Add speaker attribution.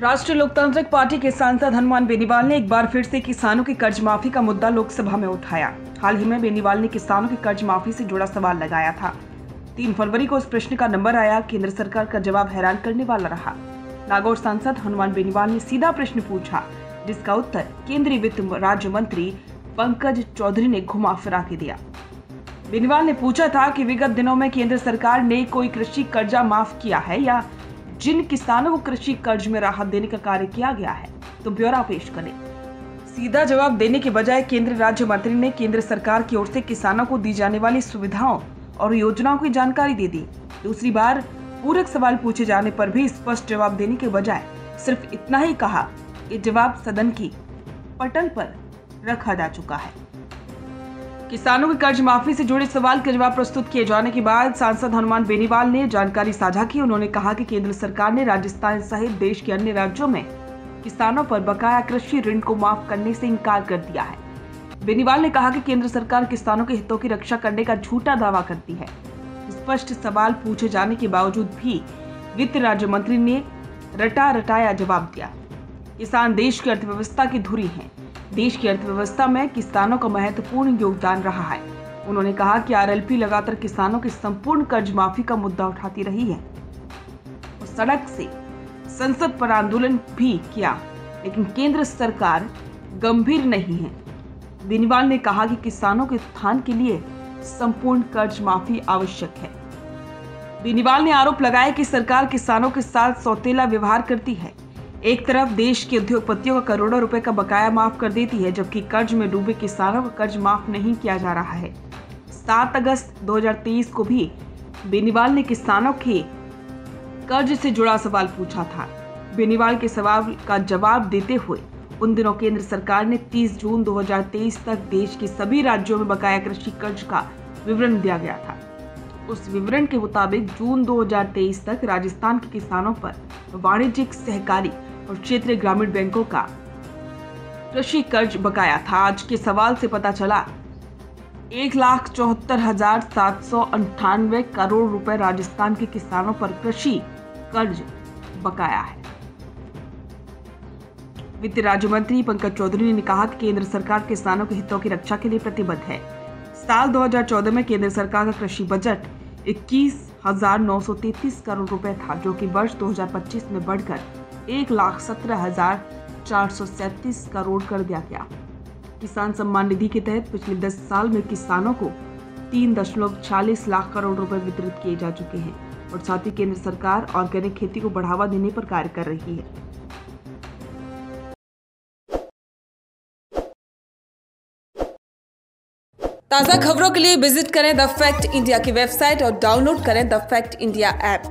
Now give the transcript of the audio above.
Speaker 1: राष्ट्रीय लोकतांत्रिक पार्टी के सांसद हनुमान बेनीवाल ने एक बार फिर से किसानों की कर्ज माफी का मुद्दा लोकसभा में उठाया। हाल ही में बेनीवाल ने किसानों की कर्ज माफी से जुड़ा सवाल लगाया था। 3 फरवरी को इस प्रश्न का नंबर आया। केंद्र सरकार का जवाब हैरान करने वाला रहा। नागौर सांसद हनुमान बेनीवाल ने सीधा प्रश्न पूछा, जिसका उत्तर केंद्रीय वित्त राज्य मंत्री पंकज चौधरी ने घुमा फिरा के दिया। बेनीवाल ने पूछा था कि विगत दिनों में केंद्र सरकार ने कोई कृषि कर्जा माफ किया है या जिन किसानों को कृषि कर्ज में राहत देने का कार्य किया गया है, तो ब्यौरा पेश करें। सीधा जवाब देने के बजाय केंद्र राज्य मंत्री ने केंद्र सरकार की ओर से किसानों को दी जाने वाली सुविधाओं और योजनाओं की जानकारी दे दी। दूसरी बार पूरक सवाल पूछे जाने पर भी स्पष्ट जवाब देने के बजाय सिर्फ इतना ही कहा कि जवाब सदन की पटल पर रखा जा चुका है। किसानों की कर्ज माफी से जुड़े सवाल का जवाब प्रस्तुत किए जाने के बाद सांसद हनुमान बेनीवाल ने जानकारी साझा की। उन्होंने कहा कि केंद्र सरकार ने राजस्थान सहित देश के अन्य राज्यों में किसानों पर बकाया कृषि ऋण को माफ करने से इनकार कर दिया है। बेनीवाल ने कहा कि केंद्र सरकार किसानों के हितों की रक्षा करने का झूठा दावा करती है। स्पष्ट सवाल पूछे जाने के बावजूद भी वित्त राज्य मंत्री ने रटाया जवाब दिया। किसान देश की अर्थव्यवस्था की धुरी है। देश की अर्थव्यवस्था में किसानों का महत्वपूर्ण योगदान रहा है। उन्होंने कहा कि आरएलपी लगातार किसानों की संपूर्ण कर्ज माफी का मुद्दा उठाती रही है और सड़क से संसद पर आंदोलन भी किया, लेकिन केंद्र सरकार गंभीर नहीं है। बेनीवाल ने कहा कि किसानों के उत्थान के लिए संपूर्ण कर्ज माफी आवश्यक है। बेनीवाल ने आरोप लगाया कि सरकार किसानों के साथ सौतेला व्यवहार करती है। एक तरफ देश के उद्योगपतियों का करोड़ों रुपए का बकाया माफ कर देती है, जबकि कर्ज में डूबे किसानों का कर्ज माफ नहीं किया जा रहा है। 7 अगस्त 2023 को भी बेनीवाल ने किसानों के कर्ज से जुड़ा सवाल पूछा था। बेनीवाल के सवाल का जवाब देते हुए उन दिनों केंद्र सरकार ने 30 जून 2023 तक देश के सभी राज्यों में बकाया कृषि कर्ज का विवरण दिया गया था। उस विवरण के मुताबिक जून 2023 तक राजस्थान के किसानों पर वाणिज्यिक, सहकारी और क्षेत्रीय ग्रामीण बैंकों का कृषि कर्ज बकाया था। आज के सवाल से पता चला 1,74,798 करोड़ रुपए राजस्थान के किसानों पर कृषि कर्ज बकाया है। वित्त राज्य मंत्री पंकज चौधरी ने कहा कि केंद्र सरकार किसानों के हितों की रक्षा के लिए प्रतिबद्ध है। साल 2014 में केंद्र सरकार का कृषि बजट 21,933 करोड़ रुपए था, जो कि वर्ष 2025 में बढ़कर 1,17,437 करोड़ कर दिया गया। किसान सम्मान निधि के तहत पिछले 10 साल में किसानों को 3.46 लाख करोड़ रुपए वितरित किए जा चुके हैं और साथ ही केंद्र सरकार ऑर्गेनिक खेती को बढ़ावा देने पर कार्य कर रही है।
Speaker 2: ताज़ा खबरों के लिए विजिट करें द फैक्ट इंडिया की वेबसाइट और डाउनलोड करें द फैक्ट इंडिया ऐप।